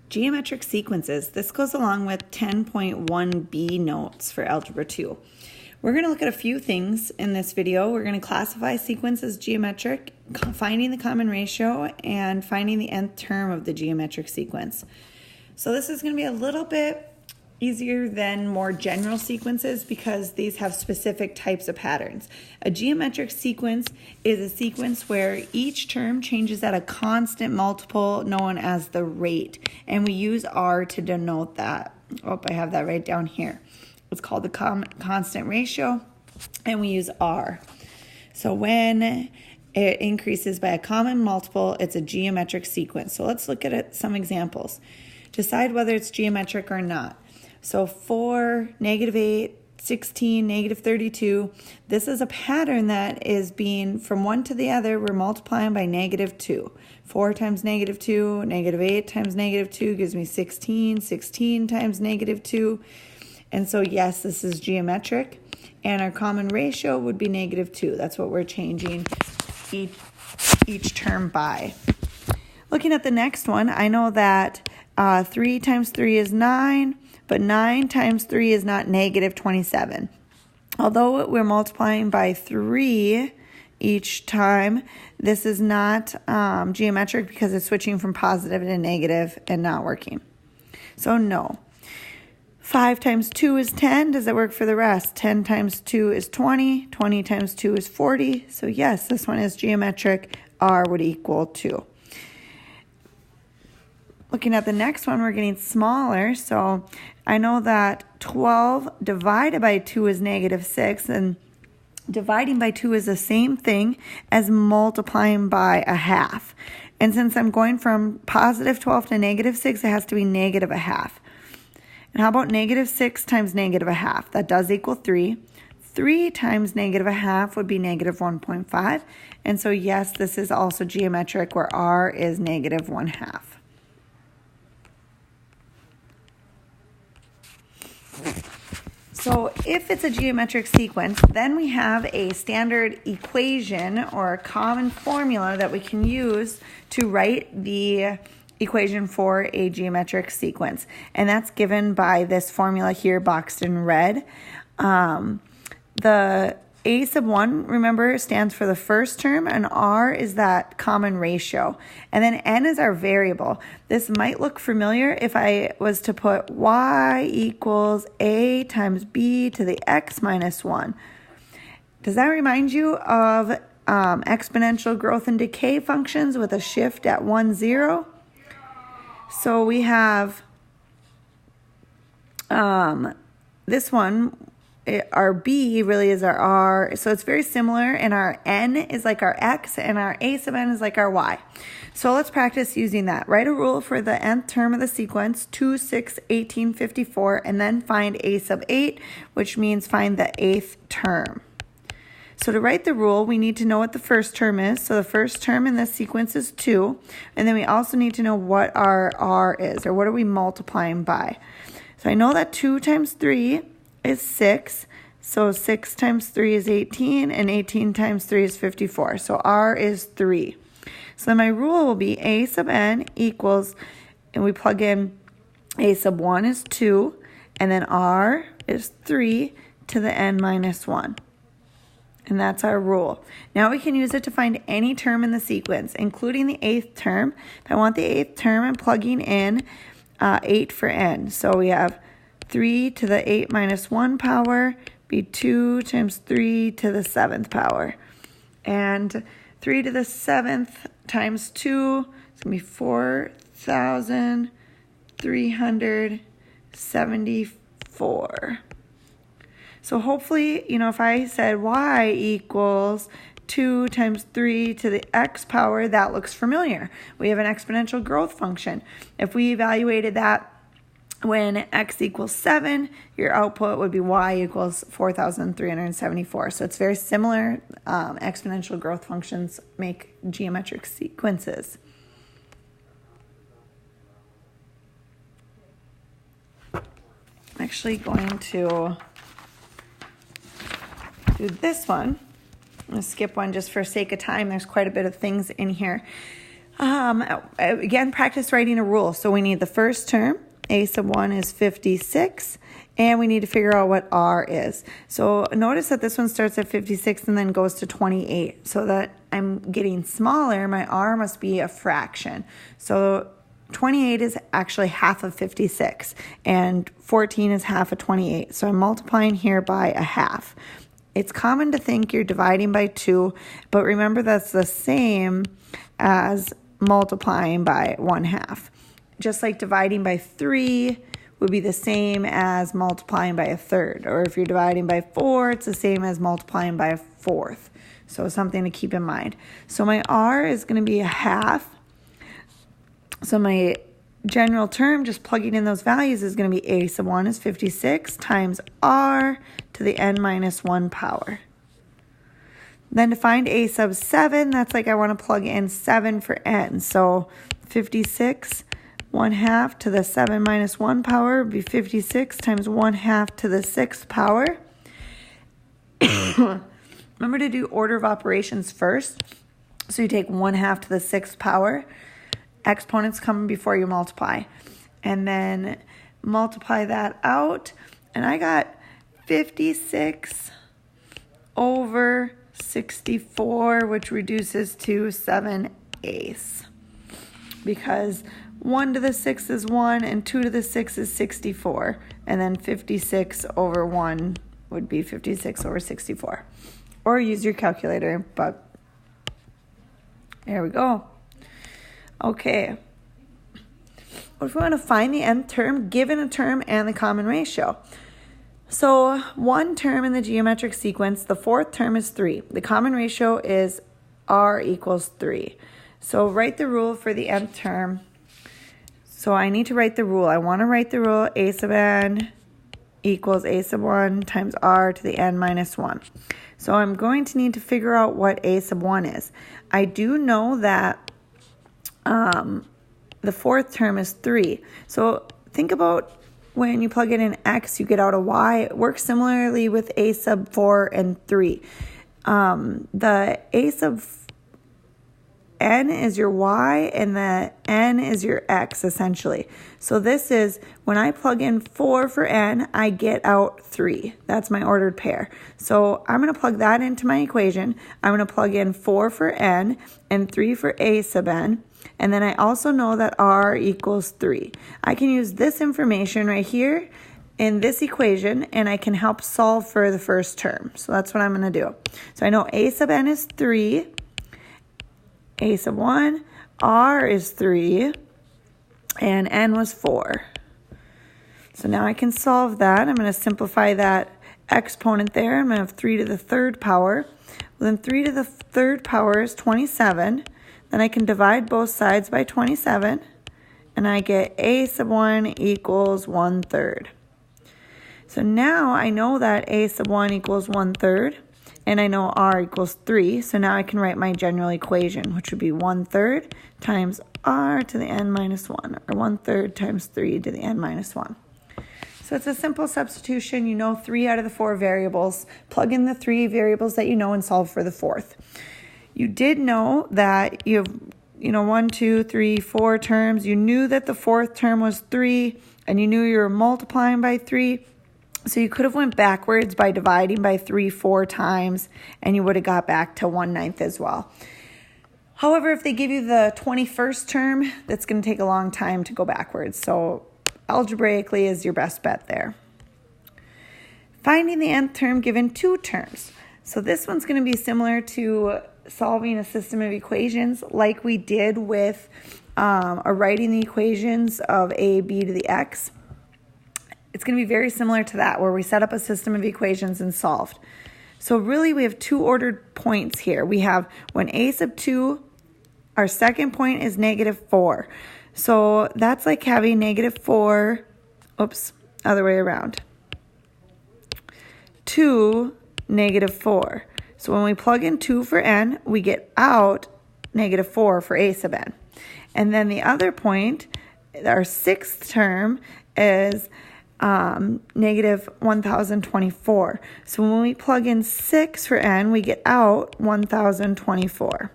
Geometric sequences. This goes along with 10.1b notes for Algebra 2. We're going to look at a few things in this video. We're going to classify sequences geometric, finding the common ratio, and finding the nth term of the geometric sequence. So this is going to be a little bit easier than more general sequences because these have specific types of patterns. A geometric sequence is a sequence where each term changes at a constant multiple known as the rate, and we use R to denote that. Oh, I have that right down here. It's called the constant ratio, and we use R. So when it increases by a common multiple, it's a geometric sequence. So let's look at some examples. Decide whether it's geometric or not. So 4, -8, 16, -32, this is a pattern that is being from one to the other, we're multiplying by -2. 4 times -2, -8 times -2 gives me 16, 16 times -2. And so yes, this is geometric, and our common ratio would be -2. That's what we're changing each term by. Looking at the next one, I know that 3 times 3 is 9, but 9 times 3 is not -27. Although we're multiplying by 3 each time, this is not geometric because it's switching from positive to negative and not working. So no. 5 times 2 is 10. Does it work for the rest? 10 times 2 is 20. 20 times 2 is 40. So yes, this one is geometric. R would equal 2. Looking at the next one, we're getting smaller. So I know that 12 divided by 2 is -6, and dividing by 2 is the same thing as multiplying by a half. And since I'm going from positive 12 to -6, it has to be -1/2. And how about -6 times -1/2? That does equal 3. 3 times -1/2 would be -1.5. And so yes, this is also geometric where R is -1/2. So if it's a geometric sequence, then we have a standard equation or a common formula that we can use to write the equation for a geometric sequence. And that's given by this formula here boxed in red. The A sub 1, remember, stands for the first term, and R is that common ratio. And then N is our variable. This might look familiar if I was to put Y equals A times B to the X minus 1. Does that remind you of exponential growth and decay functions with a shift at 1, 0? So we have this one. Our B really is our R, so it's very similar, and our N is like our X, and our A sub N is like our Y. So let's practice using that. Write a rule for the nth term of the sequence, 2, 6, 18, 54, and then find A sub 8, which means find the 8th term. So to write the rule, we need to know what the first term is. So the first term in this sequence is 2, and then we also need to know what our R is, or what are we multiplying by. So I know that 2 times 3 is 6, so 6 times 3 is 18, and 18 times 3 is 54, so R is 3. So my rule will be A sub N equals, and we plug in A sub 1 is 2, and then R is 3 to the N minus 1. And that's our rule. Now we can use it to find any term in the sequence, including the 8th term. If I want the 8th term, I'm plugging in 8 for N. So we have 3 to the 8 minus 1 power be 2 times 3 to the 7th power. And 3 to the 7th times 2 is going to be 4,374. So hopefully, if I said Y equals 2 times 3 to the X power, that looks familiar. We have an exponential growth function. If we evaluated that when X equals 7, your output would be Y equals 4,374. So it's very similar. Exponential growth functions make geometric sequences. I'm actually going to do this one. I'm going to skip one just for sake of time. There's quite a bit of things in here. Again, practice writing a rule. So we need the first term, a sub 1 is 56, and we need to figure out what r is. So notice that this one starts at 56 and then goes to 28. So that I'm getting smaller, my r must be a fraction. So 28 is actually half of 56, and 14 is half of 28. So I'm multiplying here by a half. It's common to think you're dividing by 2, but remember that's the same as multiplying by 1/2. Just like dividing by 3 would be the same as multiplying by a third. Or if you're dividing by 4, it's the same as multiplying by a fourth. So something to keep in mind. So my r is going to be a half. So my general term, just plugging in those values, is going to be a sub 1 is 56 times r to the n minus 1 power. Then to find a sub 7, that's like I want to plug in 7 for n. So 56 1/2 to the 7 minus 1 power would be 56 times 1/2 to the 6th power. Remember to do order of operations first. So you take 1/2 to the 6th power. Exponents come before you multiply. And then multiply that out. And I got 56 over 64, which reduces to 7/8. Because 1 to the 6 is 1 and 2 to the 6 is 64. And then 56 over 1 would be 56 over 64. Or use your calculator, but there we go. Okay. What if we want to find the nth term given a term and the common ratio? So one term in the geometric sequence, the fourth term is 3. The common ratio is r equals 3. So write the rule for the nth term. So I need to write the rule. I want to write the rule a sub n equals a sub 1 times r to the n minus 1. So I'm going to need to figure out what a sub 1 is. I do know that the fourth term is 3. So think about when you plug in an x, you get out a y. It works similarly with a sub 4 and 3. The a sub n is your y and the n is your x essentially. So this is when I plug in 4 for n, I get out 3. That's my ordered pair. So I'm going to plug that into my equation. I'm going to plug in 4 for n and 3 for a sub n. And then I also know that r equals 3. I can use this information right here in this equation and I can help solve for the first term. So that's what I'm going to do. So I know a sub n is 3. A sub 1, r is 3, and n was 4. So now I can solve that. I'm going to simplify that exponent there. I'm going to have 3 to the 3rd power. Well, then 3 to the 3rd power is 27. Then I can divide both sides by 27, and I get a sub 1 equals 1/3. So now I know that a sub 1 equals 1/3. And I know r equals 3, so now I can write my general equation, which would be 1/3 times r to the n minus 1, or 1/3 times 3 to the n minus 1. So it's a simple substitution. You know 3 out of the 4 variables. Plug in the 3 variables that you know and solve for the fourth. You did know that you have 1, 2, 3, 4 terms. You knew that the fourth term was 3, and you knew you were multiplying by 3. So you could have went backwards by dividing by 3 4 times, and you would have got back to 1/9 as well. However, if they give you the 21st term, that's going to take a long time to go backwards. So algebraically is your best bet there. Finding the nth term given 2 terms. So this one's going to be similar to solving a system of equations like we did with writing the equations of a, b to the x. It's going to be very similar to that, where we set up a system of equations and solved. So really we have 2 ordered points here. We have when a sub 2, our second point is -4. So that's like having -4, other way around, 2, -4. So when we plug in 2 for n, we get out -4 for a sub n. And then the other point, our 6th term, is -1024. So when we plug in 6 for n, we get out 1024.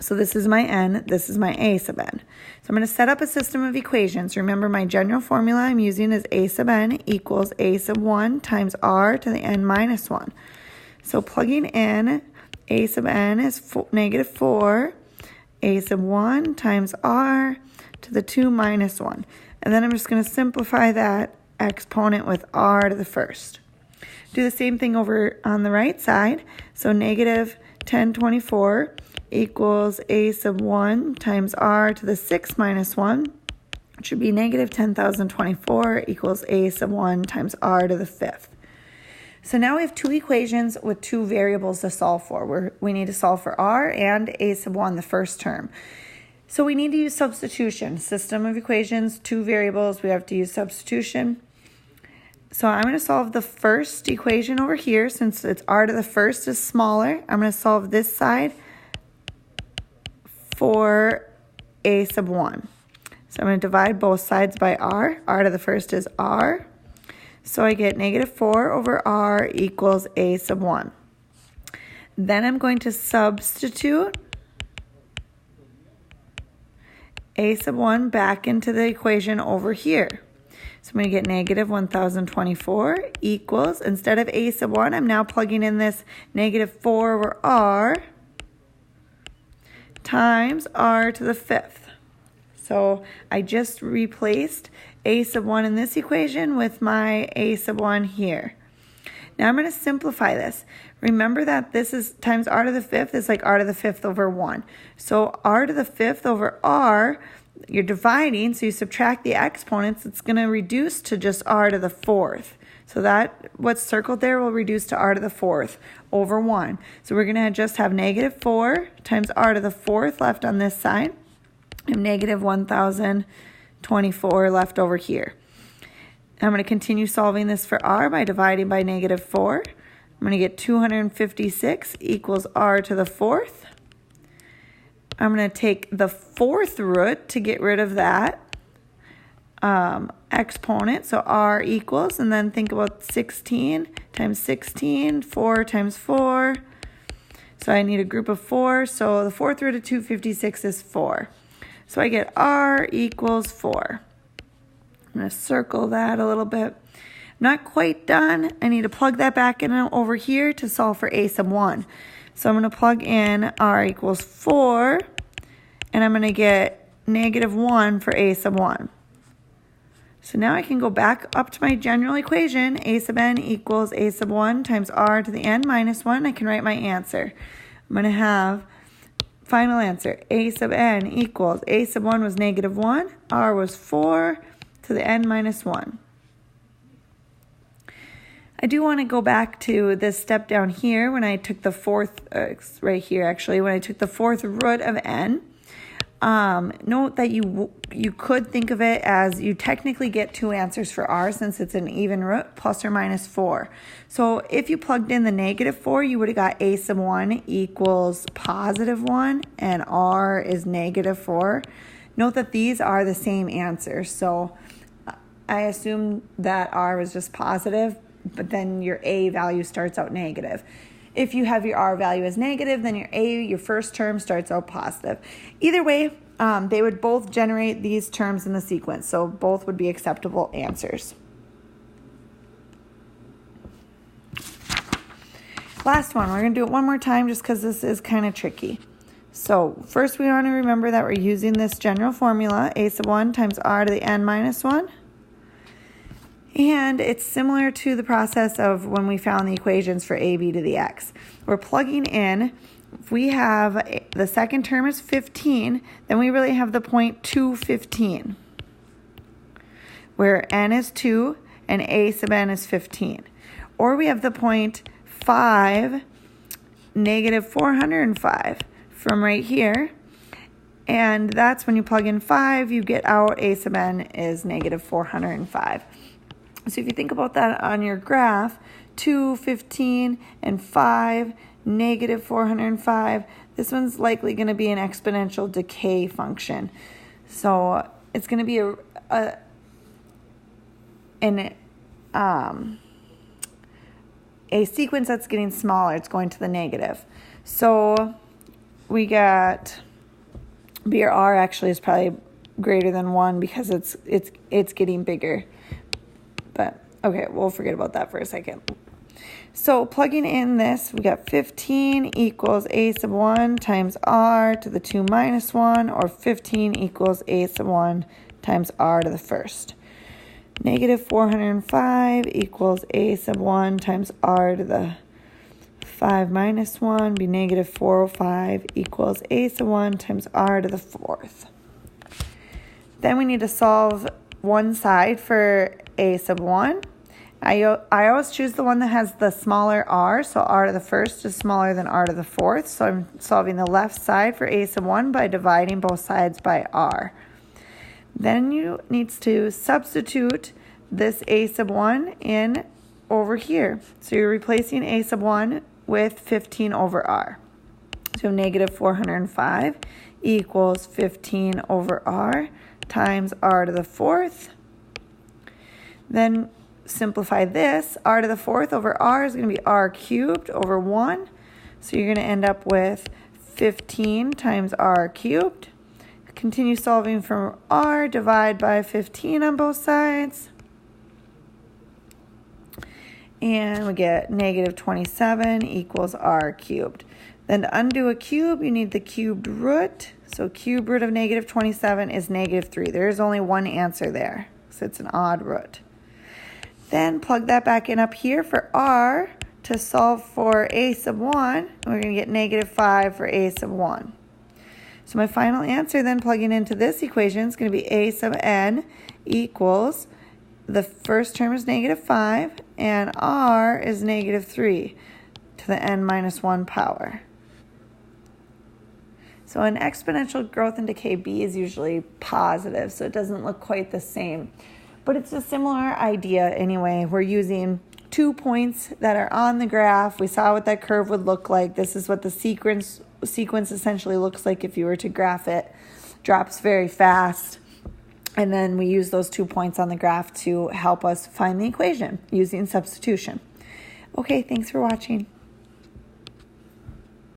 So this is my n, this is my a sub n. So I'm going to set up a system of equations. Remember, my general formula I'm using is a sub n equals a sub 1 times r to the n minus 1. So plugging in, a sub n is negative 4, a sub 1 times r to the 2 minus 1. And then I'm just going to simplify that exponent with r to the first. Do the same thing over on the right side. So negative 1024 equals a sub 1 times r to the 6 minus 1, which should be negative 10,024 equals a sub 1 times r to the 5th. So now we have two equations with two variables to solve for. We need to solve for r and a sub 1, the first term. So we need to use substitution. System of equations, two variables, we have to use substitution. So I'm going to solve the first equation over here. Since it's r to the first is smaller, I'm going to solve this side for a sub 1. So I'm going to divide both sides by r. r to the first is r. So I get negative 4 over r equals a sub 1. Then I'm going to substitute a sub 1 back into the equation over here. So I'm going to get negative 1,024 equals, instead of a sub 1, I'm now plugging in this negative 4 over r times r to the 5th. So I just replaced a sub 1 in this equation with my a sub 1 here. Now I'm going to simplify this. Remember that this is times r to the 5th is like r to the 5th over 1. So r to the 5th over r, you're dividing, so you subtract the exponents, it's going to reduce to just r to the 4th. So that, what's circled there will reduce to r to the 4th over 1. So we're going to just have negative 4 times r to the 4th left on this side, and negative 1,024 left over here. I'm going to continue solving this for r by dividing by negative 4. I'm going to get 256 equals r to the 4th. I'm going to take the 4th root to get rid of that exponent, so r equals, and then think about 16 times 16, 4 times 4. So I need a group of 4, so the 4th root of 256 is 4. So I get r equals 4. I'm going to circle that a little bit. Not quite done. I need to plug that back in over here to solve for a sub 1. So I'm going to plug in r equals 4, and I'm going to get negative 1 for a sub 1. So now I can go back up to my general equation, a sub n equals a sub 1 times r to the n minus 1. I can write my answer. I'm going to have final answer, a sub n equals, a sub 1 was negative 1, r was 4 to the n minus 1. I do want to go back to this step down here when I took the 4th, right here actually, when I took the 4th root of n. Note that you could think of it as you technically get two answers for r since it's an even root, plus or minus 4. So if you plugged in the negative 4, you would have got a sub 1 equals positive 1 and r is negative 4. Note that these are the same answer. So I assume that r was just positive, but then your a value starts out negative. If you have your r value as negative, then your first term starts out positive. Either way, they would both generate these terms in the sequence, so both would be acceptable answers. Last one, we're going to do it one more time just because this is kind of tricky. So first we want to remember that we're using this general formula, a sub 1 times r to the n minus 1. And it's similar to the process of when we found the equations for ab to the x. We're plugging in, if we have the second term is 15, then we really have the point 215, where n is 2 and a sub n is 15. Or we have the point 5, negative 405 from right here. And that's when you plug in 5, you get out a sub n is negative 405. So if you think about that on your graph, 2, 15, and 5, negative 405, this one's likely going to be an exponential decay function. So it's going to be a sequence that's getting smaller. It's going to the negative. So we got B or R actually is probably greater than 1 because it's getting bigger. But okay, we'll forget about that for a second. So plugging in this, we got 15 equals a sub 1 times r to the 2 minus 1, or 15 equals a sub 1 times r to the first. Negative 405 equals a sub 1 times r to the 5 minus 1, be negative 405 equals a sub 1 times r to the fourth. Then we need to solve one side for a sub 1. I always choose the one that has the smaller r, so r to the first is smaller than r to the fourth. So I'm solving the left side for a sub 1 by dividing both sides by r. Then you need to substitute this a sub 1 in over here. So you're replacing a sub 1 with 15 over r. So negative 405 equals 15 over r times r to the fourth. Then simplify this. R to the fourth over r is going to be r cubed over 1. So you're going to end up with 15 times r cubed. Continue solving from r, divide by 15 on both sides. And we get negative 27 equals r cubed. Then to undo a cube, you need the cubed root. So cube root of negative 27 is negative 3. There is only one answer there, so it's an odd root. Then plug that back in up here for r to solve for a sub 1. We're going to get negative 5 for a sub 1. So my final answer then plugging into this equation is going to be a sub n equals, the first term is negative 5 and r is negative 3 to the n minus 1 power. So in exponential growth and decay, b is usually positive, so it doesn't look quite the same. But it's a similar idea anyway. We're using 2 points that are on the graph. We saw what that curve would look like. This is what the sequence essentially looks like if you were to graph it. Drops very fast. And then we use those 2 points on the graph to help us find the equation using substitution. Okay, thanks for watching.